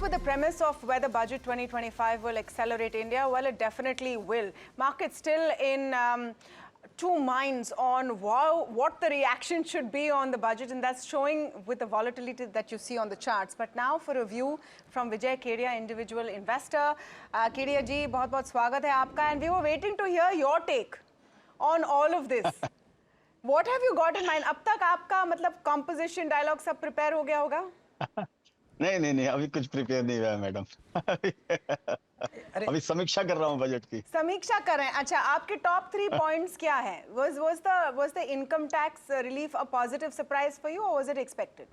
off with the premise of whether Budget 2025 will accelerate India. Well, it definitely will. Markets still in two minds on what the reaction should be on the budget, and that's showing with the volatility that you see on the charts. But now for a view from Vijay Kedia, individual investor. Kedia ji, बहुत-बहुत स्वागत है आपका, and we were waiting to hear your take on all of this. What have you got in mind? अब तक आपका मतलब composition, dialogue सब prepare हो गया होगा? नहीं अभी कुछ प्रिपेयर नहीं हुआ है मैडम। अभी समीक्षा कर रहा हूँ बजट की। समीक्षा कर रहे हैं। अच्छा, आपके टॉप 3 पॉइंट्स क्या हैं? Was the income tax relief a positive surprise for you, or was it expected?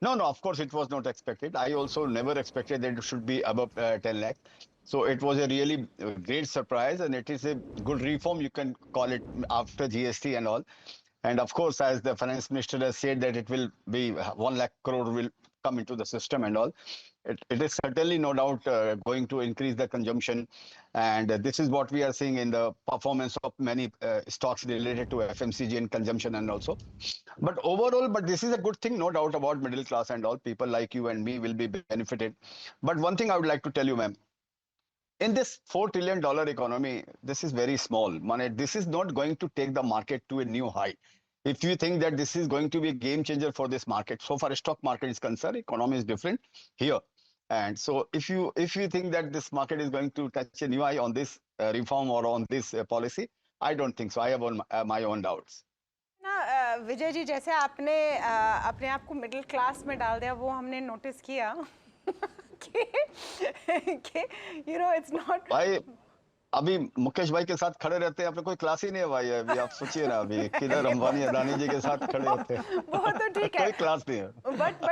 No, of course it was not expected. I also never expected that it should be above 10 lakh. So it was a really great surprise, and it is a good reform, you can call it, after GST and all. And of course, as the finance minister has said, that it will be 1 lakh crore will come into the system and all. It is certainly no doubt going to increase the consumption, and this is what we are seeing in the performance of many stocks related to FMCG and consumption and also. But overall, this is a good thing, no doubt about middle class and all. People like you and me will be benefited. But one thing I would like to tell you, ma'am, in this $4 trillion economy, this is very small money. This is not going to take the market to a new high. If you think that this is going to be a game changer for this market, so far stock market is concerned, economy is different here. And so if you think that this market is going to touch a new high on this reform or on this policy, I don't think so. I have my own doubts. ना विजय जी, जैसे आपने अपने आप को middle class में डाल दिया, वो हमने नोटिस किया कि it's not. भाई अभी मुकेश भाई के साथ खड़े रहते हैं, अपने कोई क्लास ही नहीं है भाई। अभी आप सोचिए ना, अभी किधर अंबानी अदानी जी के साथ खड़े होते हैं। वो तो ठीक है, कोई क्लास नहीं है। But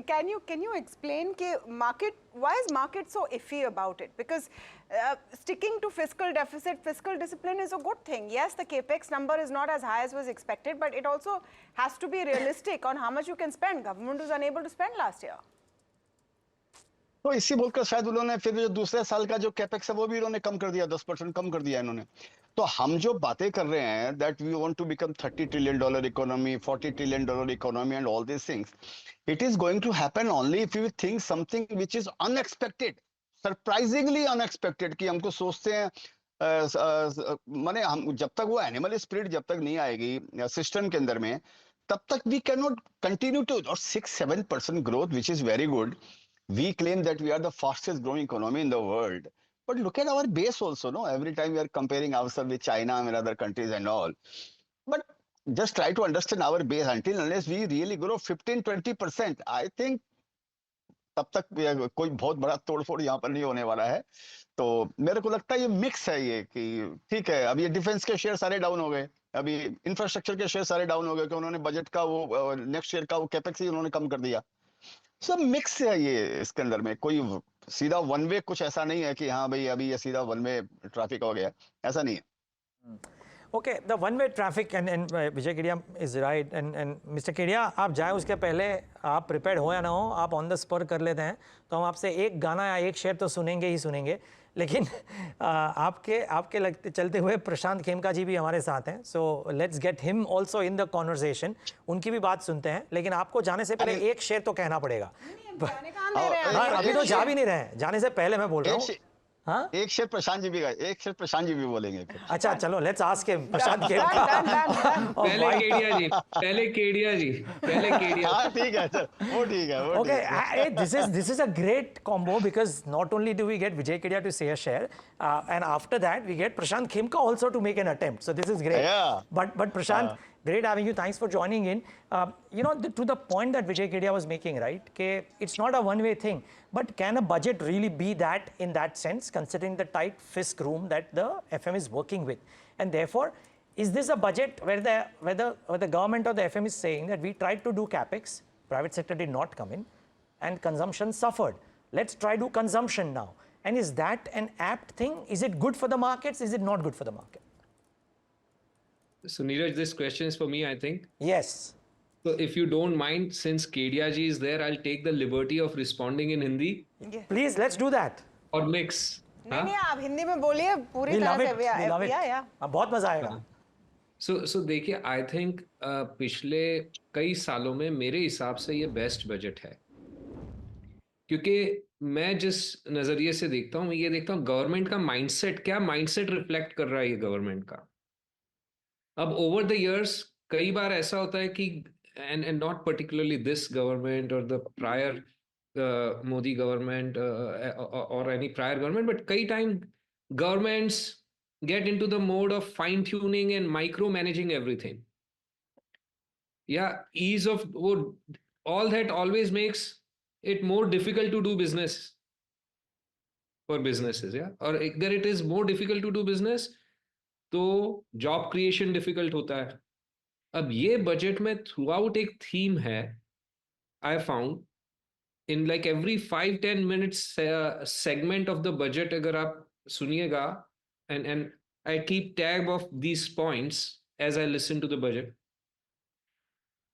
can you explain कि why is market so iffy about it? Because sticking to fiscal deficit, fiscal discipline is a good thing. Yes, the capex number is not as high as was expected, but it also has to be realistic on how much you can spend. Government was unable to spend last year. तो इसी बोलकर शायद उन्होंने फिर जो दूसरे साल का जो कैपेक्स है वो भी उन्होंने कम कर दिया, 10% कम कर दिया इन्होंने। तो हम जो बातें कर रहे हैं that we want to become $30 trillion economy, $40 trillion economy and all this things, it is going to happen only if you think something which is unexpected, surprisingly unexpected. कि हमको सोचते हैं माने हम जब तक वो एनिमल स्पिरिट जब तक नहीं आएगी सिस्टम के अंदर में, तब तक we can not continue to, और 6-7% growth which is very good. We claim that we are the fastest growing economy in the world. But look at our base also, no? Every time we are comparing ourselves with China and other countries and all. But just try to understand our base. Until unless we really grow 15-20%, I think तब तक कोई बहुत बड़ा तोड़फोड़ यहाँ पर नहीं होने वाला है. तो मेरे को लगता है ये मिक्स है, ये कि ठीक है अब ये डिफेंस के शेयर सारे डाउन हो गए, अभी इंफ्रास्ट्रक्चर के शेयर सारे डाउन हो गए कि उन्होंने बजट का वो नेक्स्ट ईयर का वो कैपेक्स ही उन्होंने कम कर दिया. सब मिक्स है ये, इसके अंदर में कोई सीधा वन वे कुछ ऐसा नहीं है कि हाँ भाई अभी ये सीधा वन वे ट्रैफिक हो गया, ऐसा नहीं है. Okay, the one way traffic and Vijay Kedia is right and mister Kedia, आप जाए उसके पहले आप प्रिपेयर्ड हो या ना हो, आप ऑन द स्पॉट कर लेते हैं तो हम आपसे एक गाना या एक शेर तो सुनेंगे ही सुनेंगे. लेकिन आपके लगते चलते हुए प्रशांत खेमका जी भी हमारे साथ हैं, so let's get him also in the conversation. उनकी भी बात सुनते हैं, लेकिन आपको जाने से पहले एक शेर तो कहना पड़ेगा. अभी तो जा भी नहीं रहे हैं, जाने से पहले मैं बोल रहा हूँ. हाँ, एक शेर प्रशांत जी भी गए, एक शेर प्रशांत जी भी बोलेंगे. अच्छा चलो, लेट्स आस्क हिम. प्रशांत खेमका. पहले केडिया जी. हाँ ठीक है सर, वो ठीक है. Okay, this is a great combo, because not only do we get Vijay Kedia to say a share, and after that we get Prashant Khemka also to make an attempt. So this is great. Yeah. But Prashant, great having you. Thanks for joining in. To the point that Vijay Kedia was making, right? Okay, it's not a one-way thing. But can a budget really be that in that sense, considering the tight fisc room that the FM is working with? And therefore, is this a budget where the government or the FM is saying that we tried to do capex, private sector did not come in, and consumption suffered. Let's try to do consumption now. And is that an apt thing? Is it good for the markets? Is it not good for the market? So Neeraj, this question is for me, I think. Yes. So if you don't mind, since Kedia ji is there, I'll take the liberty of responding in Hindi. Yeah. Please, let's do that. Or mix. नहीं, आप हिंदी में बोलिए पूरी तरह से. We love it. बहुत मजा आएगा. So देखिए, I think पिछले कई सालों में मेरे हिसाब से ये बेस्ट बजट है. क्योंकि मैं जिस नजरिए से देखता हूँ, मैं ये देखता हूँ गवर्नमेंट का माइंडसेट, क्या माइंडसेट रिफ्लेक्ट कर रहा है ये गवर्नमेंट का। अब ओवर द इयर्स कई बार ऐसा होता है कि and not particularly this government और the prior Modi government or any prior government, but कई time governments get into the mode of fine tuning and micromanaging everything. Yeah, ease of all that always makes it more difficult to do business for businesses. Yeah, और अगर it is more difficult to do business, तो job creation difficult होता है। अब ये budget में through out एक theme है, I found in like every 5-10 minutes segment of the budget, अगर आप सुनिएगा, and I keep tab of these points as I listen to the budget,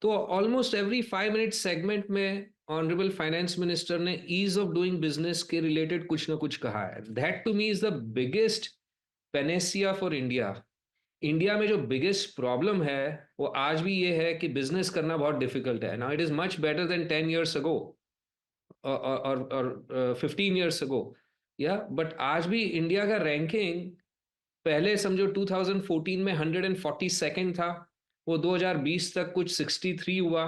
तो ऑलमोस्ट एवरी 5 minute segment में honourable finance minister ने ease of doing business के related कुछ ना कुछ कहा है। That to me is the biggest panacea for India. India में जो बिगेस्ट प्रॉब्लम है वो आज भी ये है कि बिजनेस करना बहुत डिफिकल्ट है। Now it is much better than 10 years ago और 15 years ago, या बट आज भी इंडिया का रैंकिंग पहले समझो 2014 में 142nd था, वो 2020 तक कुछ 63 हुआ।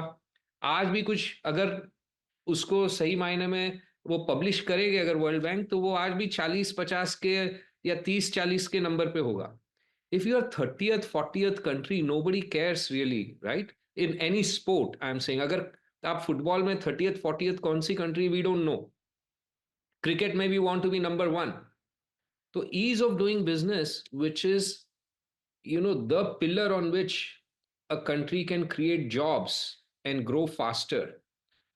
आज भी कुछ अगर उसको सही मायने में वो पब्लिश करेंगे अगर वर्ल्ड बैंक, तो वो आज भी 40-50 के या 30-40 के नंबर पे होगा। If you are 30th 40th country, nobody cares really, right? In any sport, I'm saying, अगर आप फुटबॉल में 30th 40th कौन सी कंट्री, we don't know. क्रिकेट में we want to be number 1. तो ease of doing business, which is the pillar on which a country can create jobs and grow faster,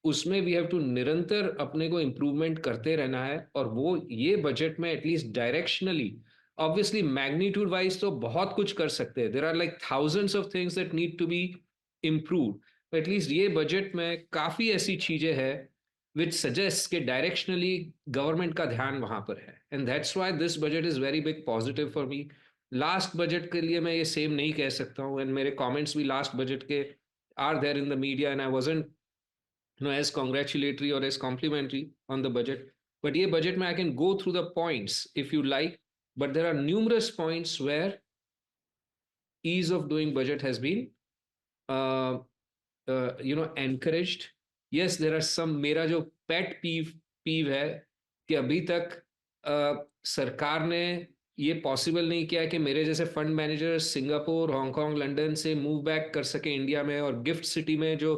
उसमें we have to निरंतर अपने को improvement करते रहना है। और वो ये बजट में at least directionally, obviously magnitude wise तो बहुत कुछ कर सकते हैं, there are like thousands of things that need to be improved, at least ये बजट में काफी ऐसी चीजें हैं विच सजेस्ट कि डायरेक्शनली गवर्नमेंट का ध्यान वहां पर है, and that's why this budget is very big positive for me. Last budget के लिए मैं ये सेम नहीं कह सकता हूँ, एंड मेरे कॉमेंट्स भी लास्ट बजट के are there in the media, and I wasn't as congratulatory or as complimentary on the budget. But ये budget में I can go through the points if you like, but there are numerous points where ease of doing budget has been encouraged. Yes, there are some, मेरा जो pet peeve है कि अभी तक सरकार ने ये पॉसिबल नहीं किया कि मेरे जैसे fund manager Singapore, Hong Kong, London से मूव बैक कर सके इंडिया में, और गिफ्ट सिटी में जो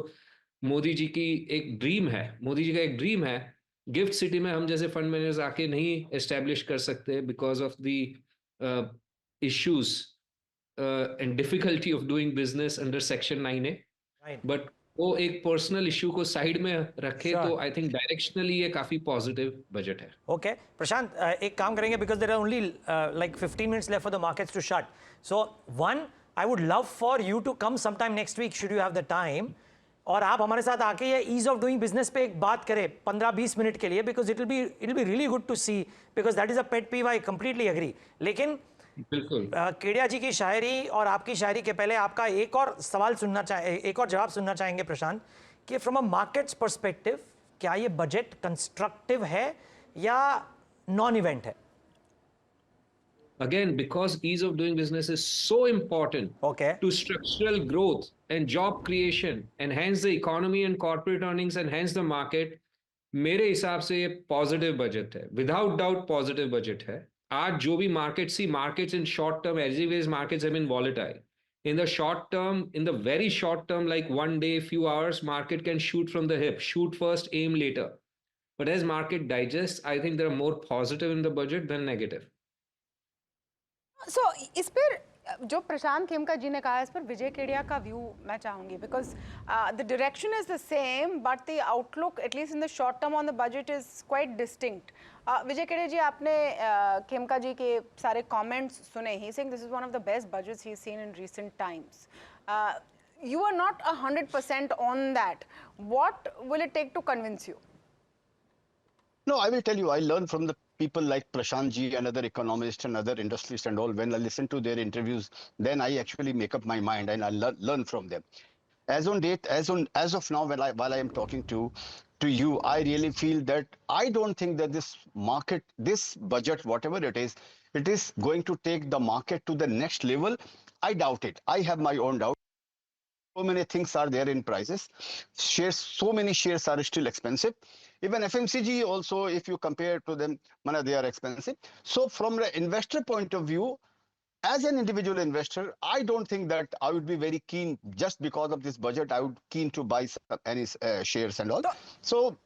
मोदी जी की एक ड्रीम है, मोदी जी का एक ड्रीम है, गिफ्ट सिटी में हम जैसे फंड मैनेजर्स आके नहीं एस्टेब्लिश कर सकते because of the issues and difficulty of doing business under section 9A। But वो एक पर्सनल इश्यू को साइड में रखे तो आई थिंक डायरेक्शनली ये काफी पॉजिटिव बजट है। ओके प्रशांत, एक काम करेंगे because there are only like 15 minutes left for the markets to shut. So one, I would love for you to come sometime next week should you have the time, और आप हमारे साथ आके ये ईज ऑफ डूइंग बिजनेस पे एक बात करें 15-20 मिनट के लिए, because it will be really good to see, because that is a pet peeve, I completely agree. लेकिन बिल्कुल केडिया जी की शायरी और आपकी शायरी के पहले आपका एक और सवाल एक और जवाब सुनना चाहेंगे प्रशांत, कि फ्रॉम अ मार्केट्स पर्सपेक्टिव क्या ये बजट कंस्ट्रक्टिव है या नॉन इवेंट है? Again, because ease of doing business is so important to structural growth and job creation, and hence the economy and corporate earnings, and hence the market, मेरे हिसाब से ये positive budget है, without doubt positive budget है। आज जो भी markets in short term, as markets have been volatile, in the short term, in the very short term, like one day, few hours, market can shoot from the hip, shoot first, aim later. But as market digests, I think there are more positive in the budget than negative. सो इस पर जो प्रशांत खेमका जी ने कहा है, इस पर विजय केडिया का view मैं चाहूंगी, because the direction is the same but the outlook at least in the short term on the budget is quite distinct. Vijay Kedia ji, आपने खेमका जी के सारे कमेंट्स सुने, he saying this is one of the best budgets he seen in recent times. You are not 100% on that. What will it take to convince you? No, I will tell you, I learned from the people like Prashant ji and other economists and other industrialists and all. When I listen to their interviews, then I actually make up my mind and I learn from them. As on date, as of now, while I am talking to you, I really feel that I don't think that this market, this budget, whatever it is going to take the market to the next level. I doubt it. I have my own doubt. So many things are there in prices. Shares, so many shares are still expensive. Even FMCG also, if you compare to them, they are expensive. So from the investor point of view, as an individual investor, I don't think that I would be very keen just because of this budget. I would keen to buy any shares and all. So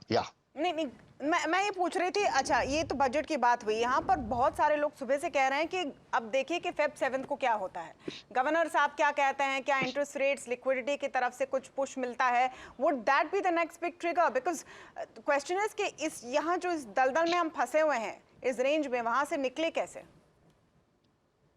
yeah. नहीं नहीं, मैं ये पूछ रही थी, अच्छा ये तो बजट की बात हुई, यहाँ पर बहुत सारे लोग सुबह से कह रहे हैं कि अब देखिए कि फेब 7 को क्या होता है, गवर्नर साहब क्या कहते हैं, क्या इंटरेस्ट रेट्स लिक्विडिटी की तरफ से कुछ पुश मिलता है, would that be the next big trigger? Because question is कि इस यहाँ जो इस दलदल में हम फंसे हुए हैं इस रेंज में, वहां से निकले कैसे?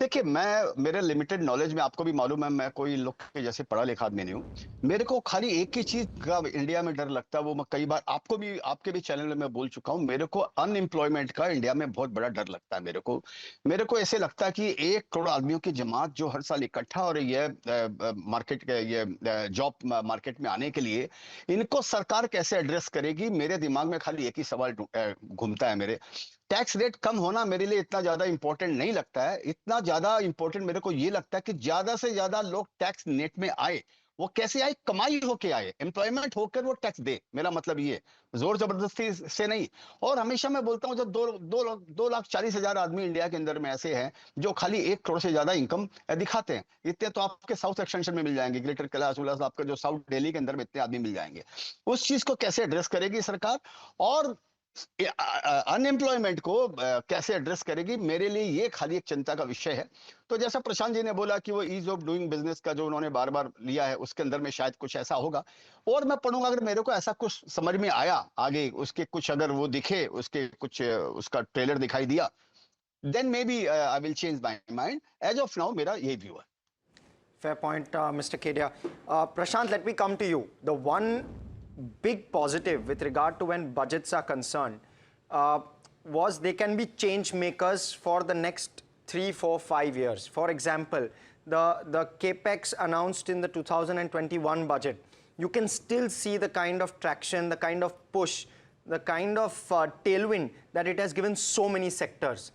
देखिए, मेरे लिमिटेड नॉलेज में, आपको भी मालूम है मैं कोई लोग के जैसे पढ़ा लिखा आदमी नहीं हूँ। मेरे को खाली एक ही चीज का इंडिया में डर लगता है, वो मैं कई बार आपके भी चैनल में मैं बोल चुका हूँ। मेरे को अनएम्प्लॉयमेंट का इंडिया में बहुत बड़ा डर लगता है। मेरे को ऐसे लगता है कि 1 करोड़ आदमियों की जमात जो हर साल इकट्ठा हो रही है मार्केट के, ये जॉब मार्केट में आने के लिए, इनको सरकार कैसे एड्रेस करेगी? मेरे दिमाग में खाली एक ही सवाल घूमता है। मेरे टैक्स रेट कम होना मेरे लिए इतना ज्यादा इंपॉर्टेंट नहीं लगता है। इतना ज्यादा इंपॉर्टेंट मेरे को ये लगता है कि ज्यादा से ज्यादा लोग टैक्स नेट में आए। वो कैसे आए? कमाई होके आए, एम्प्लॉयमेंट होकर वो टैक्स दे। मेरा मतलब ये, जोर जबरदस्ती से नहीं। और हमेशा मैं बोलता हूँ, जब 2,40,000 आदमी इंडिया के अंदर में ऐसे हैं जो खाली 1 करोड़ से ज्यादा इनकम दिखाते हैं, इतने तो आपके साउथ एक्सटेंशन में मिल जाएंगे, ग्रेटर कैलाश उल्लास, आपका जो साउथ दिल्ली के अंदर में इतने आदमी मिल जाएंगे। उस चीज को कैसे एड्रेस करेगी सरकार, और अनएम्प्लॉयमेंट को कैसे एड्रेस करेगी? मेरे लिए ये खाली एक चिंता का विषय है। तो जैसा प्रशांत जी ने बोला कि वो ईज ऑफ डूइंग बिजनेस का जो उन्होंने बार बार लिया है, उसके अंदर में शायद कुछ ऐसा होगा। और मैं पढ़ूंगा, अगर मेरे को ऐसा कुछ समझ में आया आगे, उसके कुछ अगर वो दिखे, उसके कुछ उसका ट्रेलर दिखाई दिया, then maybe I will change my mind. As of now मेरा यही व्यू है। Fair point, Mr. Kedia. Prashant, let me come to you. The one big positive with regard to when budgets are concerned was they can be change makers for the next 3, 4, 5 years. For example, the capex announced in the 2021 budget, you can still see the kind of traction, the kind of push, the kind of tailwind that it has given so many sectors.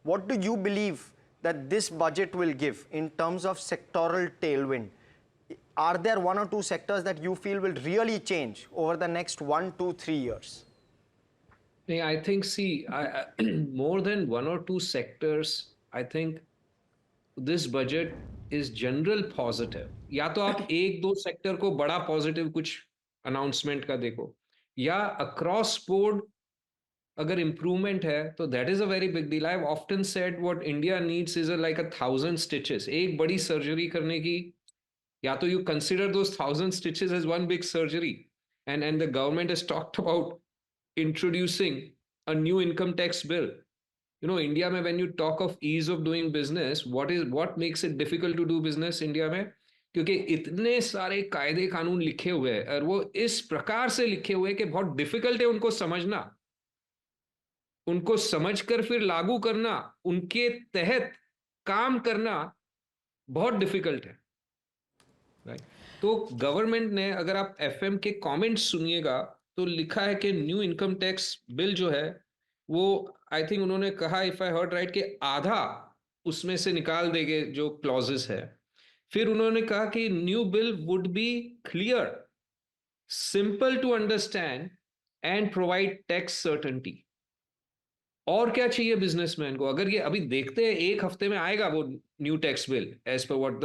What do you believe that this budget will give in terms of sectoral tailwind? Are there 1 or 2 sectors that you feel will really change over the next 1, 2, 3 years? I think, see, more than 1 or 2 sectors, I think this budget is general positive. या तो आप 1-2 sector को बड़ा positive कुछ announcement का देखो, या across board अगर इम्प्रूवमेंट है तो that is a very big deal. I have often said what India needs is like 1,000 stitches. एक बड़ी सर्जरी करने की, या तो you consider those 1,000 stitches as one big surgery, and the government has talked about introducing a new income tax bill. You know, India में when you talk of ease of doing business, what makes it difficult to do business India में? क्योंकि इतने सारे कायदे कानून लिखे हुए हैं और वो इस प्रकार से लिखे हुए हैं कि बहुत डिफिकल्ट है उनको समझना, उनको समझकर फिर लागू करना, उनके तहत काम करना बहुत डिफिकल्ट है, राइट? तो गवर्नमेंट ने, अगर आप एफएम के कमेंट्स सुनिएगा तो लिखा है कि न्यू इनकम टैक्स बिल जो है वो, आई थिंक उन्होंने कहा, इफ आई हर्ड राइट, कि आधा उसमें से निकाल देंगे जो क्लॉजेस है। फिर उन्होंने कहा कि new bill would be clear, simple to understand and provide tax certainty. और क्या चाहिए बिजनेसमैन को? अगर ये अभी देखते हैं 1 हफ्ते में आएगा वो new tax bill, as per what the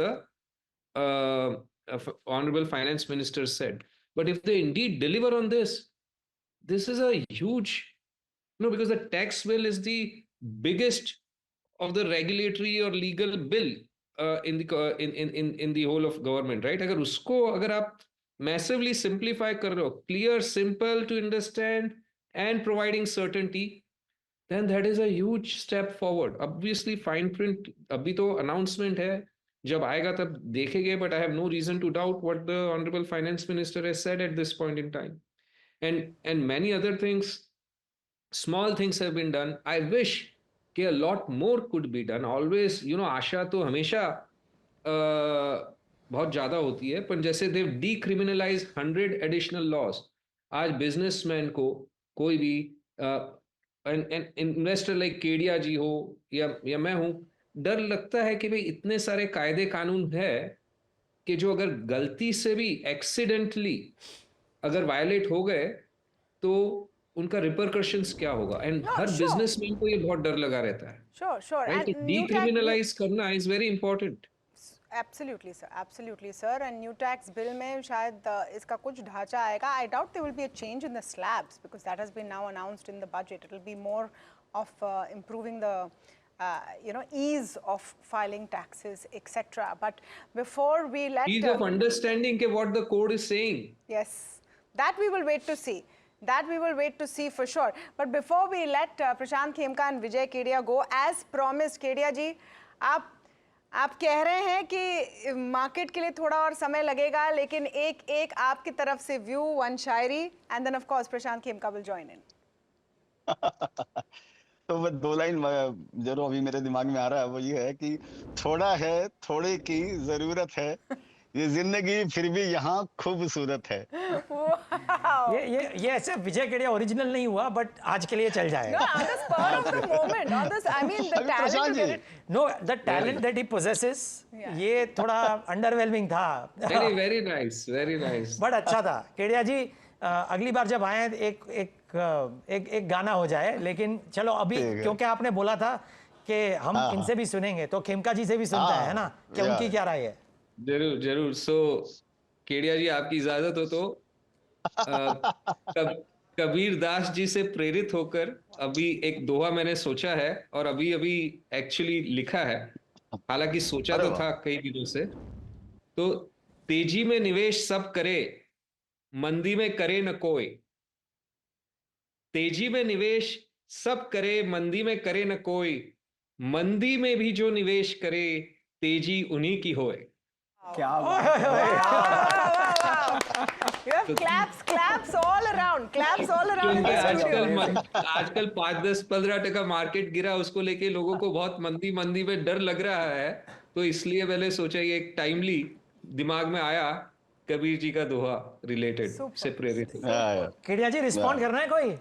honourable finance minister said, but if they indeed deliver on this is a huge, no, because the tax bill is the biggest of the regulatory or legal bill in the whole of government, right? अगर उसको अगर आप massively simplify कर रहे हो, clear, simple to understand and providing certainty, then that is a huge step forward. Obviously fine print अभी तो announcement है, जब आएगा तब देखेंगे, but I have no reason to doubt what the honorable finance minister has said at this point in time. And many other things, small things have been done. I wish कि a lot more could be done. Always, you know, आशा तो हमेशा बहुत ज़्यादा होती है, पर जैसे they've decriminalized 100 additional laws. आज बिजनेसमैन को कोई भी इन्वेस्टर लाइक केडिया जी हो या मैं हूं, डर लगता है कि भाई इतने सारे कायदे कानून है कि जो अगर गलती से भी एक्सीडेंटली अगर वायलेट हो गए तो उनका रिपरकशंस क्या होगा, एंड No, हर sure. बिजनेसमैन को ये बहुत डर लगा रहता है, Sure, sure. Right? And new tax, decriminalize करना is very important. absolutely sir, and new tax bill में शायद इसका कुछ ढांचा आएगा. I doubt there will be a change in the slabs because that has been now announced in the budget. It will be more of improving the ease of filing taxes, etc. But before we let Ease of understanding के what the code is saying. yes, that we will wait to see. That we will wait to see for sure. But before we let Prashant Khemka and Vijay Kedia go, as promised, Kedia ji, आप कह रहे हैं कि market के लिए थोड़ा और समय लगेगा, लेकिन एक आपकी तरफ से व्यू, वन शायरी, and then of course Prashant Khemka will join in. तो वो 2 लाइन जरूर अभी मेरे दिमाग में आ रहा है, वो ये है कि थोड़ा है थोड़े की जरूरत है, ये जिंदगी फिर भी यहाँ खूबसूरत है. ये ऐसे विजय केडिया ओरिजिनल नहीं हुआ, बट आज के लिए चल जाएगा. No, on the spur of the moment, on this, I mean the अभी talent Prashant to ji, get it. No, the talent that he possesses, Yeah. ये थोड़ा अंडरवेलमिंग था. Very very nice, very nice. But अच्छा था. केडिया जी, अगली बार जब आए एक गाना हो जाए, लेकिन चलो अभी क्योंकि आपने बोला था कि हम इनसे भी सुनेंगे, तो खेमका जी से भी सुनता है ना, कि उनकी क्या राय है. जरूर जरूर. सो केडिया जी, आपकी इजाजत हो तो कबीर दास जी से प्रेरित होकर अभी एक दोहा मैंने सोचा है और अभी एक्चुअली लिखा है, हालांकि सोचा तो था कई दिनों से. तो तेजी में निवेश सब करे, मंदी में करे न कोई. तेजी में निवेश सब करे, मंदी में करे न कोई. मंदी में भी जो निवेश करे, तेजी उन्हीं की होए. क्या You have claps all around, claps all around in क्योंकि the studio. आजकल 5-10-15% मार्केट गिरा, उसको लेके लोगों को बहुत मंदी में डर लग रहा है, तो इसलिए मैंने सोचा ये एक टाइमली दिमाग में आया, कबीर जी का दोहा रिलेटेड से प्रेरित. केडिया जी, रिस्पॉन्ड करना है कोई?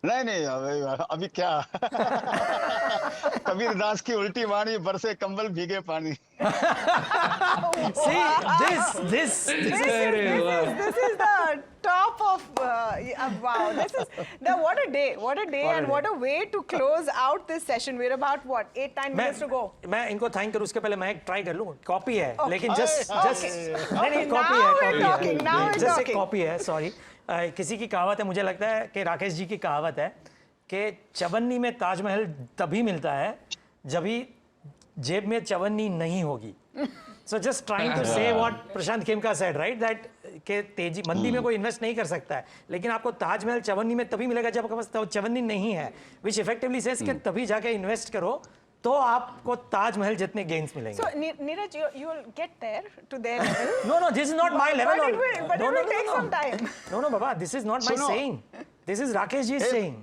नहीं अभी क्या. कबीर दास की उल्टी वाणी, बरसे कंबल भीगे पानी. See, this This is the top of wow. This is what a day, and what a way to close out this session. We're about 8-9 minutes to go. मैं इनको थैंक करूं उसके पहले मैं एक ट्राई कर लूं. कॉपी है, लेकिन जस्ट नहीं, Now we're talking, now we're just एक talking. कॉपी है. सॉरी, किसी की कहावत है, मुझे लगता है कि राकेश जी की कहावत है कि चवन्नी में ताजमहल तभी मिलता है जब ही जेब में चवन्नी नहीं होगी. So just trying to say what Prashant Khemka said, right? That के तेजी मंदी में कोई इन्वेस्ट नहीं कर सकता है, लेकिन आपको ताजमहल चवन्नी में तभी मिलेगा जब आपके पास चवन्नी नहीं है, which effectively says कि तभी जाके इन्वेस्ट करो तो आपको ताजमहल जितने गेन्स मिलेंगे. So Neeraj, you will get there to their level. No, this is not my level. But it will take some time. No, Baba, this is not my सुनो. saying. This is Rakesh ji saying.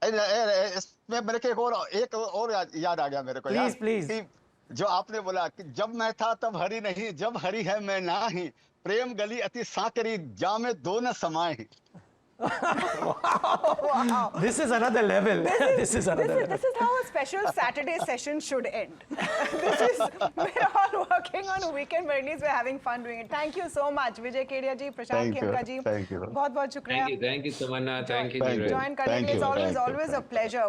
इसमें मेरे को एक और याद आ गया मेरे को. Please. कि जो आपने बोला कि जब मैं था तब हरी नहीं, जब हरी है मैं ना ही, प्रेम गली अति साकरी, जामे दो न समाए. Wow. This is another level. This is how a special Saturday session should end. We're all working on a weekend, but at least we're having fun doing it. Thank you so much, Vijay Kedia ji, Prashant Khemka ji. Thank you. बहुत शुक्रिया. Thank you Tamanna, thank you. Join करने के लिए always a pleasure.